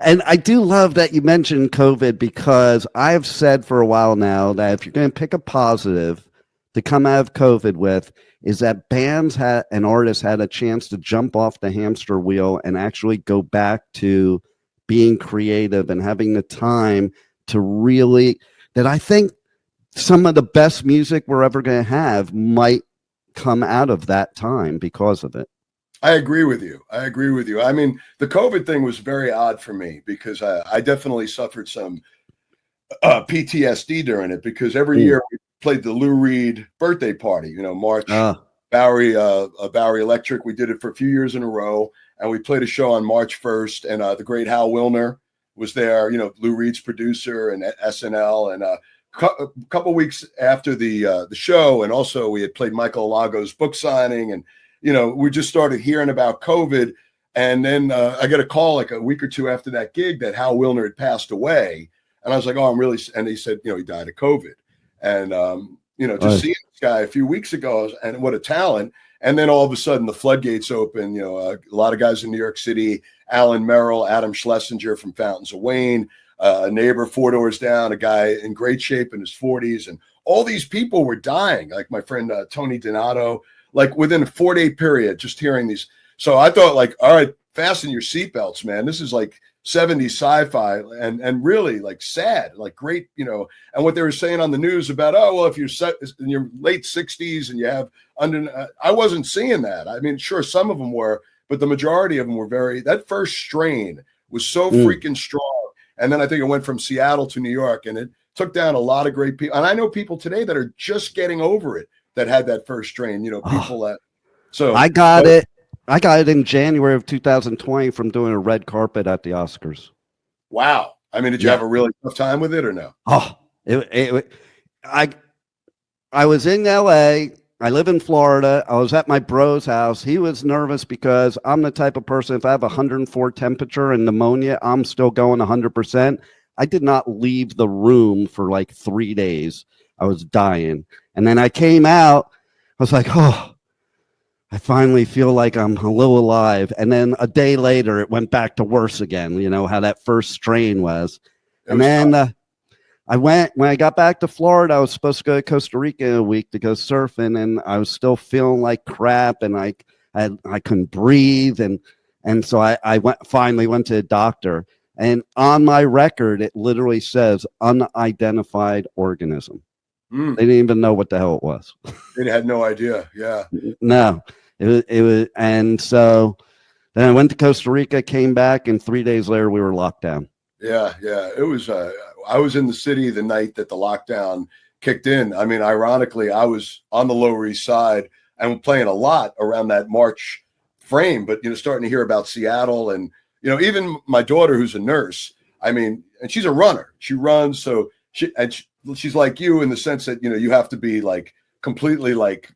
S4: And I do love that you mentioned COVID, because I've said for a while now that if you're going to pick a positive to come out of COVID with, is that bands and artists had a chance to jump off the hamster wheel and actually go back to being creative and having the time to really, that I think some of the best music we're ever going to have might come out of that time because of it.
S8: I agree with you. I mean, the COVID thing was very odd for me, because I definitely suffered some PTSD during it, because every year we played the Lou Reed birthday party, March, Bowery Electric. We did it for a few years in a row, and we played a show on March 1st, and the great Hal Wilner was there, Lou Reed's producer, and SNL, and a couple weeks after the show, and also we had played Michael Alago's book signing, and we just started hearing about COVID. And then I got a call like a week or two after that gig that Hal Wilner had passed away. And I was like, oh, I'm really, and he said, he died of COVID. And, just seeing this guy a few weeks ago, and what a talent. And then all of a sudden the floodgates open, a lot of guys in New York City, Alan Merrill, Adam Schlesinger from Fountains of Wayne, a neighbor 4 doors down, a guy in great shape in his 40s. And all these people were dying. Like my friend, Tony Donato, like within a 4-day period, just hearing these. So I thought, like, all right, fasten your seatbelts, man. This is like 70s sci-fi and really like sad, like great, and what they were saying on the news about, if you're set in your late 60s and you have I wasn't seeing that. I mean, sure, some of them were, but the majority of them were that first strain was so freaking strong. And then I think it went from Seattle to New York, and it took down a lot of great people. And I know people today that are just getting over it, that had that first strain, people that. So
S4: I got it in January of 2020 from doing a red carpet at the Oscars.
S8: Wow. I mean, did you have a really tough time with it or no?
S4: I was in LA. I live in Florida. I was at my bro's house. He was nervous because I'm the type of person, if I have 104 temperature and pneumonia, I'm still going 100%. I did not leave the room for like 3 days. I was dying. And then I came out. I was like, I finally feel like I'm a little alive. And then a day later, it went back to worse again. You know how that first strain was. And then when I got back to Florida, I was supposed to go to Costa Rica in a week to go surfing, and I was still feeling like crap, and I couldn't breathe, and so I finally went to a doctor, and on my record it literally says unidentified organism. They didn't even know what the hell it was.
S8: They had no idea. Yeah.
S4: No, it was, and so then I went to Costa Rica, came back, and 3 days later we were locked down.
S8: Yeah. It was. I was in the city the night that the lockdown kicked in. I mean, ironically, I was on the Lower East Side and playing a lot around that March frame, but, you know, starting to hear about Seattle and, you know, even my daughter, who's a nurse, I mean, and she's a runner. She runs. So she's like you in the sense that, you know, you have to be like completely like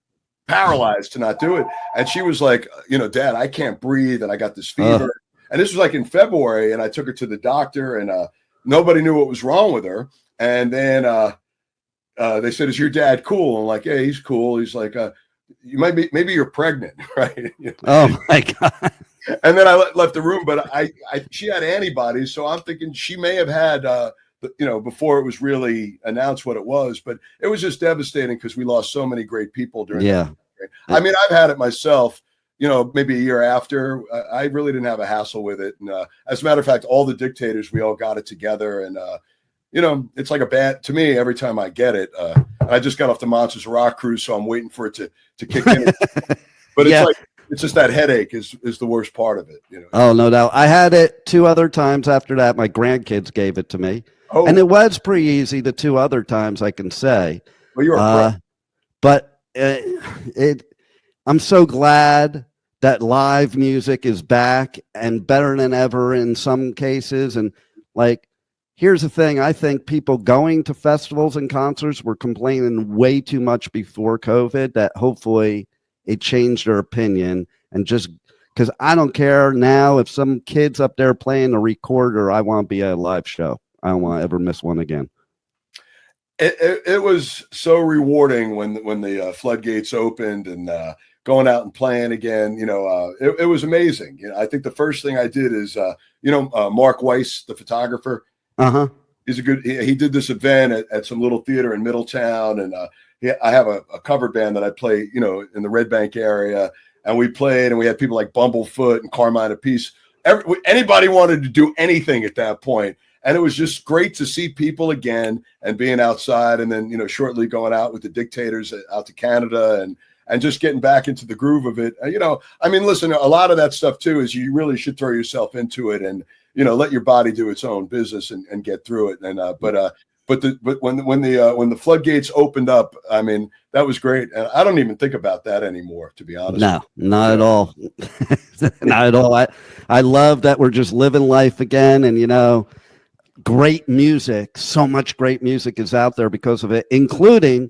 S8: paralyzed to not do it. And she was like, you know, Dad, I can't breathe. And I got this fever. And this was like in February. And I took her to the doctor, and nobody knew what was wrong with her. And then they said, "Is your dad cool?" I'm like, "Yeah, he's cool." He's like, "You might be, maybe you're pregnant," right?
S4: Oh my God.
S8: And then I left the room, but she had antibodies. So I'm thinking she may have had, you know, before it was really announced what it was, but it was just devastating because we lost so many great people during that. I mean, I've had it myself, you know, maybe a year after. I really didn't have a hassle with it. And as a matter of fact, all the Dictators, we all got it together. And, you know, it's like a bad, to me, every time I get it. I just got off the Monsters Rock cruise, so I'm waiting for it to kick in. But it's like, it's just that headache is the worst part of it. You know?
S4: Oh, no doubt. I had it 2 other times after that. My grandkids gave it to me.
S8: Oh.
S4: And it was pretty easy the 2 other times, I can say.
S8: Well, you're a pro.
S4: But I'm so glad that live music is back and better than ever in some cases. And like, here's the thing. I think people going to festivals and concerts were complaining way too much before COVID, that hopefully it changed their opinion. And just because I don't care now if some kid's up there playing a recorder, I want to be at a live show. I don't want to ever miss one again.
S8: It was so rewarding when the floodgates opened and going out and playing again. You know, it was amazing. You know, I think the first thing I did is, you know, Mark Weiss, the photographer. He's a good. He did this event at some little theater in Middletown, and I have a cover band that I play, you know, in the Red Bank area, and we played, and we had people like Bumblefoot and Carmine Apiece. Anybody wanted to do anything at that point. And it was just great to see people again and being outside, and then, you know, shortly going out with the Dictators out to Canada and just getting back into the groove of it. You know, I mean, listen, a lot of that stuff too is you really should throw yourself into it and, you know, let your body do its own business and get through it. And but when the floodgates opened up, I mean, that was great. And I don't even think about that anymore, to be honest.
S4: No, not at all. Not at all. I love that we're just living life again, and, you know, great music, so much great music is out there because of it, including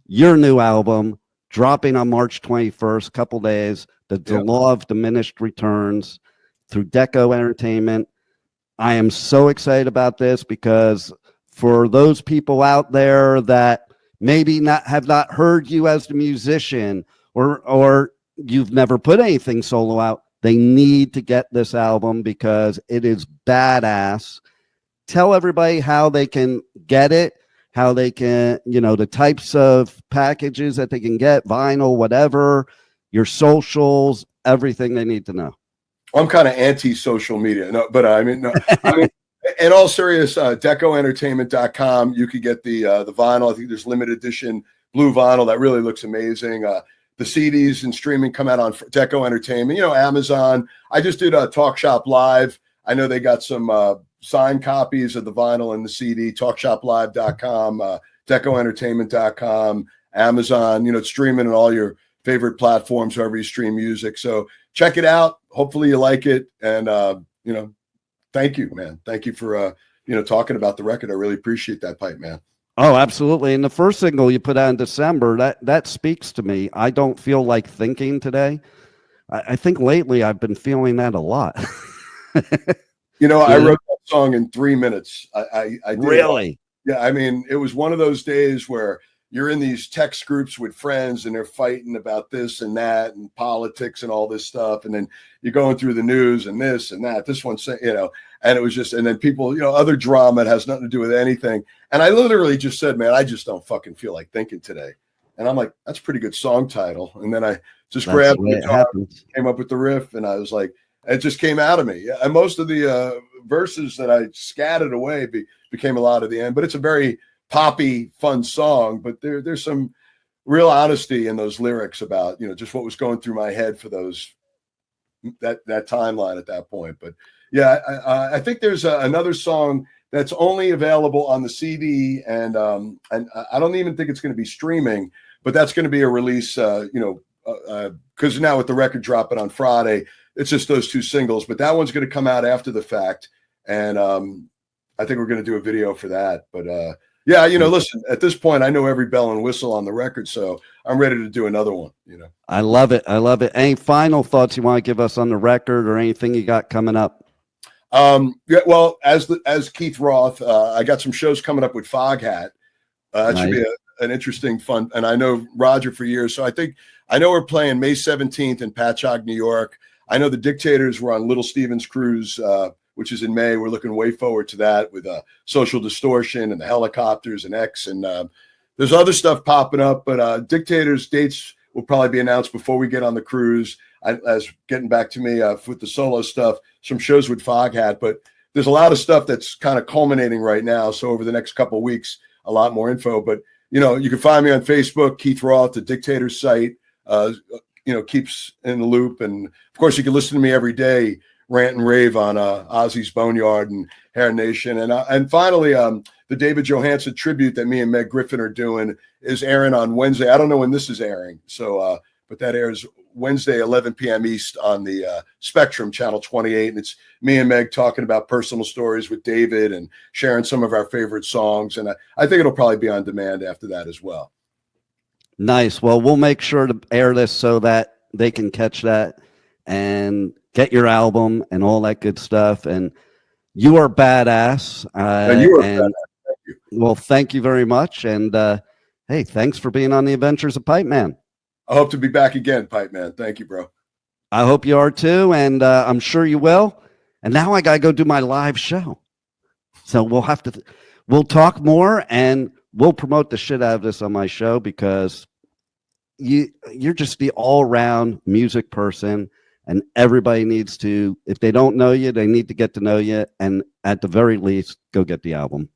S4: your new album dropping on March 21st, couple days, the Law of Diminished Returns through Deco Entertainment. I am so excited about this because for those people out there that maybe have not heard you as the musician, or you've never put anything solo out, they need to get this album because it is badass. Tell everybody how they can get it, how they can, you know, the types of packages that they can get, vinyl, whatever, your socials, everything they need to know.
S8: I'm kind of anti-social media, no, but I mean, in all serious, decoentertainment.com, you could get the vinyl. I think there's limited edition blue vinyl that really looks amazing. The CDs and streaming come out on Deco Entertainment, you know, Amazon. I just did a Talk Shop Live. I know they got some signed copies of the vinyl and the CD, talkshoplive.com, decoentertainment.com, Amazon, you know, streaming on all your favorite platforms, wherever you stream music. So check it out. Hopefully you like it. And, you know, thank you, man. Thank you for, you know, talking about the record. I really appreciate that, Pipe, man.
S4: Oh, absolutely. And the first single you put out in December, that speaks to me. I don't feel like thinking today. I think lately I've been feeling that a lot.
S8: You know, I wrote that song in 3 minutes. I did.
S4: Really?
S8: Yeah. I mean, it was one of those days where, you're in these text groups with friends and they're fighting about this and that and politics and all this stuff. And then you're going through the news and this and that, this one, and it was just, and then people, other drama, it has nothing to do with anything. And I literally just said, man, I just don't fucking feel like thinking today. And I'm like, that's a pretty good song title. And then I just grabbed the guitar, came up with the riff, and I was like, it just came out of me. And most of the verses that I scattered away became a lot of the end. But it's a very poppy, fun song. But there's some real honesty in those lyrics about, just what was going through my head for that timeline at that point. But yeah, I think there's another song that's only available on the CD, and I don't even think it's going to be streaming, but that's going to be a release, because now with the record dropping on Friday, it's just those two singles, but that one's going to come out after the fact, and I think we're going to do a video for that. But yeah, listen, at this point, I know every bell and whistle on the record, so I'm ready to do another one.
S4: I love it. Any final thoughts you want to give us on the record or anything you got coming up?
S8: Yeah, well, as Keith Roth, I got some shows coming up with Foghat. That should be an interesting, fun. And I know Roger for years, so I know we're playing May 17th in Patchogue, New York. I know the Dictators were on Little Steven's cruise, which is in May. We're looking way forward to that with Social Distortion and the Helicopters and X. And there's other stuff popping up, but Dictators dates will probably be announced before we get on the cruise. As getting back to me with the solo stuff, some shows with Foghat, but there's a lot of stuff that's kind of culminating right now. So over the next couple of weeks, a lot more info. But you can find me on Facebook, Keith Roth, the Dictators site. Keeps in the loop, and of course you can listen to me every day rant and rave on Ozzy's Boneyard and Hair Nation, and finally the David Johansen tribute that me and Meg Griffin are doing is airing on Wednesday. I don't know when this is airing, so but that airs Wednesday 11 p.m. East on the Spectrum channel 28, and it's me and Meg talking about personal stories with David and sharing some of our favorite songs, and I think it'll probably be on demand after that as well.
S4: Nice. Well, we'll make sure to air this so that they can catch that and get your album and all that good stuff. And you are badass.
S8: And you are badass. Thank you.
S4: Well, thank you very much. And hey, thanks for being on the Adventures of Pipeman.
S8: I hope to be back again, Pipeman. Thank you, bro.
S4: I hope you are too. And I'm sure you will. And now I got to go do my live show. So we'll talk more, and we'll promote the shit out of this on my show, because you're just the all-around music person, and everybody needs to, if they don't know you, they need to get to know you, and at the very least, go get the album.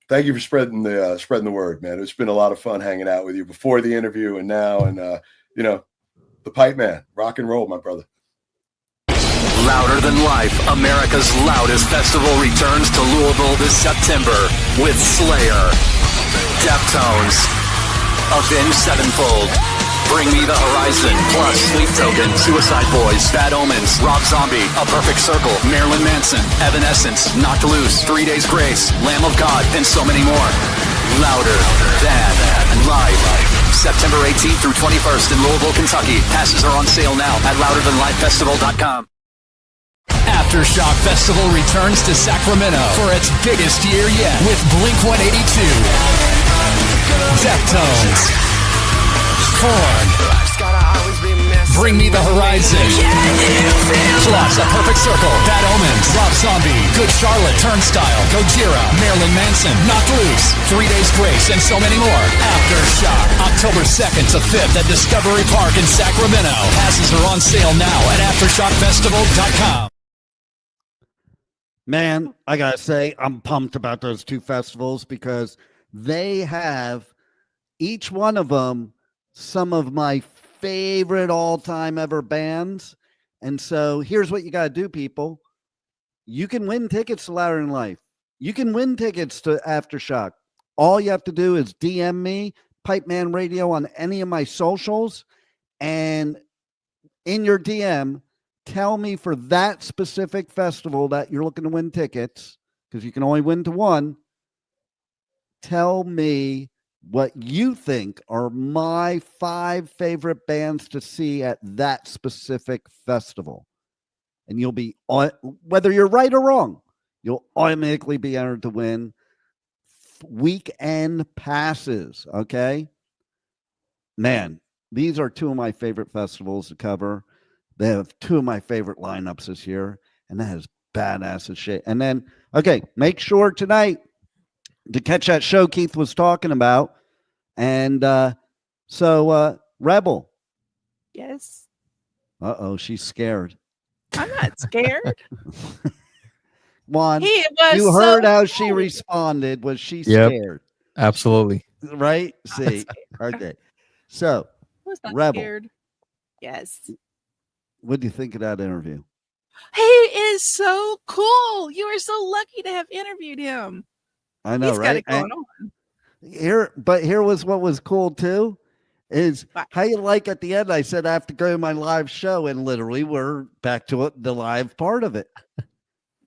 S8: Thank you for spreading the word, man. It's been a lot of fun hanging out with you before the interview and now, and the Pipeman, rock and roll, my brother.
S9: Louder Than Life, America's loudest festival, returns to Louisville this September with Slayer, Deftones, Avenged Sevenfold, Bring Me the Horizon, plus Sleep Token, Suicide Boys, Bad Omens, Rob Zombie, A Perfect Circle, Marilyn Manson, Evanescence, Knocked Loose, 3 Days Grace, Lamb of God, and so many more. Louder Than Life. September 18th through 21st in Louisville, Kentucky. Passes are on sale now at louderthanlifefestival.com. Aftershock Festival returns to Sacramento for its biggest year yet with Blink-182, Deftones, Korn, Bring Me the Horizon, plus A Perfect Circle, Bad Omens, Rob Zombie, Good Charlotte, Turnstile, Gojira, Marilyn Manson, Knocked Loose, 3 Days Grace, and so many more. Aftershock, October 2nd to 5th at Discovery Park in Sacramento. Passes are on sale now at AftershockFestival.com.
S4: Man, I gotta say, I'm pumped about those two festivals, because they have, each one of them, some of my favorite all-time ever bands. And so here's what you gotta do, people. You can win tickets to Louder Than Life. You can win tickets to Aftershock. All you have to do is DM me, Pipeman Radio, on any of my socials, and in your DM, tell me for that specific festival that you're looking to win tickets, because you can only win to one. Tell me what you think are my 5 favorite bands to see at that specific festival. And you'll be, whether you're right or wrong, you'll automatically be entered to win weekend passes. Okay. Man, these are two of my favorite festivals to cover. They have two of my favorite lineups this year, and that is badass as shit. And then, okay, make sure tonight to catch that show Keith was talking about. And so, Rebel.
S5: Yes.
S4: Uh-oh, she's scared.
S5: I'm not scared.
S4: Juan,
S5: He was
S4: you heard
S5: so
S4: how
S5: cool.
S4: she responded. Was she
S6: Yep.
S4: scared?
S6: Absolutely.
S4: Right? See. Okay. So,
S5: I was not
S4: Rebel.
S5: scared. Yes.
S4: What do you think of that interview?
S5: He is so cool. You are so lucky to have interviewed him.
S4: I know,
S5: He's got
S4: right?
S5: it going on.
S4: Here was what was cool too, is
S5: What?
S4: how you like at the end. I said I have to go to my live show, and literally we're back to it, the live part of it.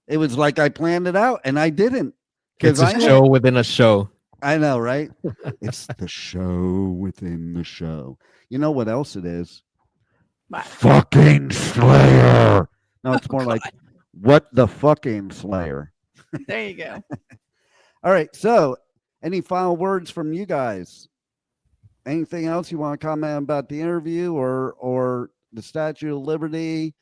S4: It was like I planned it out, and I didn't.
S6: It's a show within a show.
S4: I know, right? It's the show within the show. You know what else it is?
S5: What?
S4: Fucking Slayer. No, it's more like what the fucking Slayer.
S5: There you go.
S4: All right. So, any final words from you guys? Anything else you want to comment about the interview or the Statue of Liberty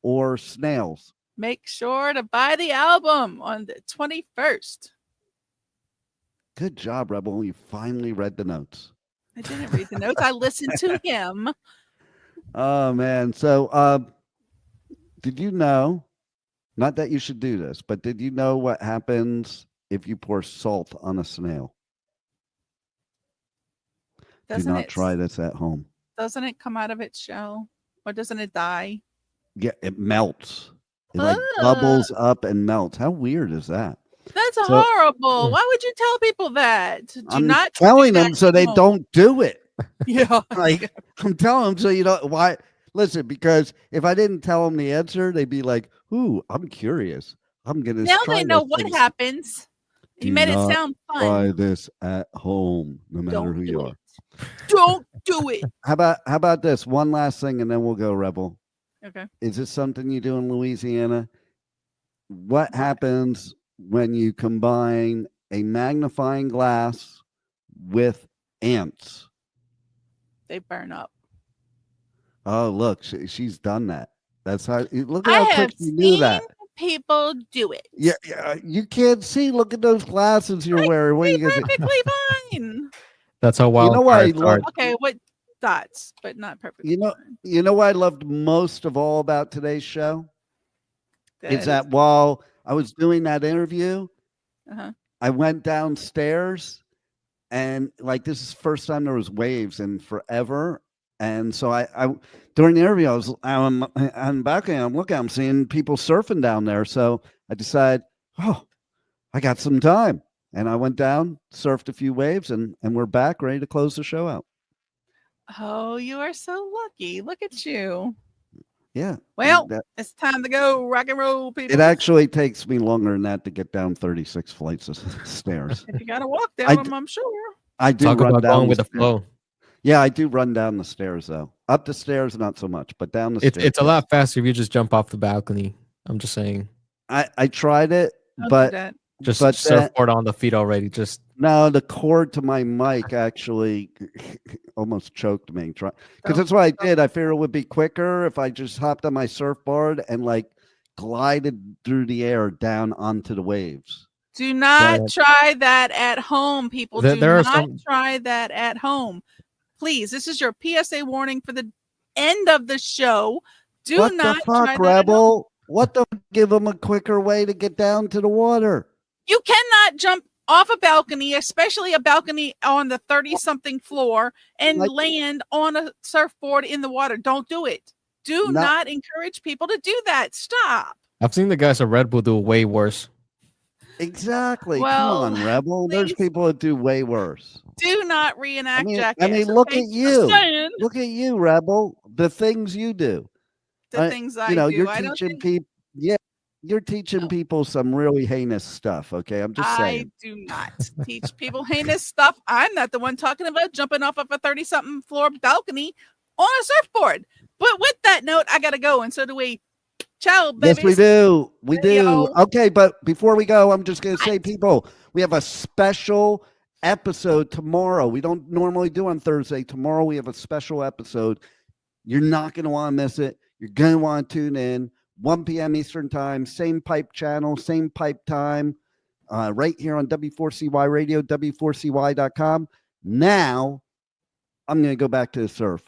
S4: or snails?
S5: Make sure to buy the album on the 21st.
S4: Good job, Rebel. You finally read the notes.
S5: I didn't read the notes. I listened to him.
S4: Oh, man. So, did you know, not that you should do this, but did you know what happens if you pour salt on a snail? Do not try this at home.
S5: Doesn't it come out of its shell? Or doesn't it die?
S4: Yeah, it melts. It like bubbles up and melts. How weird is that?
S5: That's horrible. Why would you tell people that? Do
S4: I'm
S5: not
S4: telling
S5: do
S4: them
S5: that
S4: so
S5: at
S4: they
S5: home.
S4: don't do it.
S5: Yeah.
S4: Like, I'm telling them so you don't. Why? Listen, because if I didn't tell them the answer, they'd be like, "Ooh, I'm curious. I'm gonna."
S5: Now
S4: try
S5: they know
S4: this
S5: what
S4: thing."
S5: happens. You
S4: Do
S5: made it
S4: not
S5: sound fun.
S4: Try this at home, no matter
S5: Don't
S4: who
S5: do
S4: you
S5: it.
S4: are.
S5: Don't do it.
S4: How about this? One last thing, and then we'll go, Rebel.
S5: Okay.
S4: Is this something you do in Louisiana? What happens when you combine a magnifying glass with ants?
S5: They burn up.
S4: Oh, look, she's done that. That's how. Look
S5: I
S4: at how quick
S5: have
S4: you knew that.
S5: people do it.
S4: Yeah, you can't see. Look at those glasses you're wearing. What are you gonna do?
S5: Perfectly fine.
S6: That's how wild
S4: know why I
S6: cards are.
S5: Okay, what dots, but not perfectly.
S4: You know what I loved most of all about today's show?
S5: That
S4: Is that while I was doing that interview,
S5: Uh-huh.
S4: I went downstairs, and like this is the first time there was waves in forever. And so I during the interview, I'm back and I'm looking, I'm seeing people surfing down there. So I decided, oh, I got some time. And I went down, surfed a few waves, and we're back ready to close the show out.
S5: Oh, you are so lucky. Look at you.
S4: Yeah.
S5: Well, it's time to go rock and roll, people.
S4: It actually takes me longer than that to get down 36 flights of stairs.
S5: If you got to walk down them, I'm sure.
S4: I do
S6: Talk
S4: run
S6: about
S4: down
S6: going with the
S4: stairs.
S6: flow.
S4: Yeah, I do run down the stairs though. Up the stairs, not so much, but down the stairs.
S6: It's a lot faster if you just jump off the balcony. I'm just saying.
S4: I tried it,
S5: Don't do
S4: but
S5: that.
S6: Just surfboard on the feet already. Just
S4: no, the cord to my mic actually almost choked me. Because
S5: Don't-
S4: that's what I did. I figured it would be quicker if I just hopped on my surfboard and like glided through the air down onto the waves.
S5: Do not
S6: But-
S5: try that at home, people.
S6: There-
S5: Do
S6: there are
S5: not
S6: some-
S5: try that at home. Please, this is your PSA warning for the end of the show. Do
S4: What
S5: not
S4: the
S5: try
S4: fuck,
S5: that at home.
S4: Rebel? What the give them a quicker way to get down to the water?
S5: You cannot jump off a balcony, especially a balcony on the 30-something floor, and
S4: Like-
S5: land on a surfboard in the water. Don't do it. Do
S4: No.
S5: not encourage people to do that. Stop.
S6: I've seen the guys at Red Bull do way worse.
S4: Exactly.
S5: Well,
S4: Come on, Rebel. There's
S5: please.
S4: people that do way worse.
S5: Do not reenact
S4: I
S5: Jackass.
S4: mean, look
S5: okay?
S4: at you.
S5: Just saying
S4: Look at you, Rebel. The things you do.
S5: the things I
S4: you know,
S5: do.
S4: you're
S5: I don't
S4: teaching
S5: think
S4: people. Yeah, you're teaching
S5: No.
S4: people some really heinous stuff. Okay, I'm just
S5: I
S4: saying.
S5: do not teach people heinous stuff. I'm not the one talking about jumping off of a 30-something floor balcony on a surfboard. But with that note, I gotta go, and so do we. Ciao, baby.
S4: Yes, we do. We do.
S5: Radio.
S4: Okay, but before we go, I'm just going to say, people, we have a special episode tomorrow. We don't normally do on Thursday. Tomorrow we have a special episode. You're not going to want to miss it. You're going to want to tune in. 1 p.m. Eastern time, same pipe channel, same pipe time, right here on W4CY Radio, W4CY.com. Now, I'm going to go back to the surf.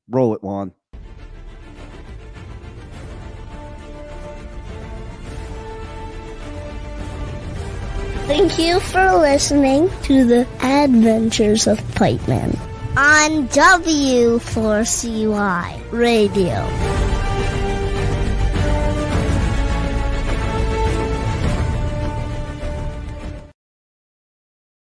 S4: Roll it, Juan.
S2: Thank you for listening to the Adventures of Pipeman on W4CY Radio.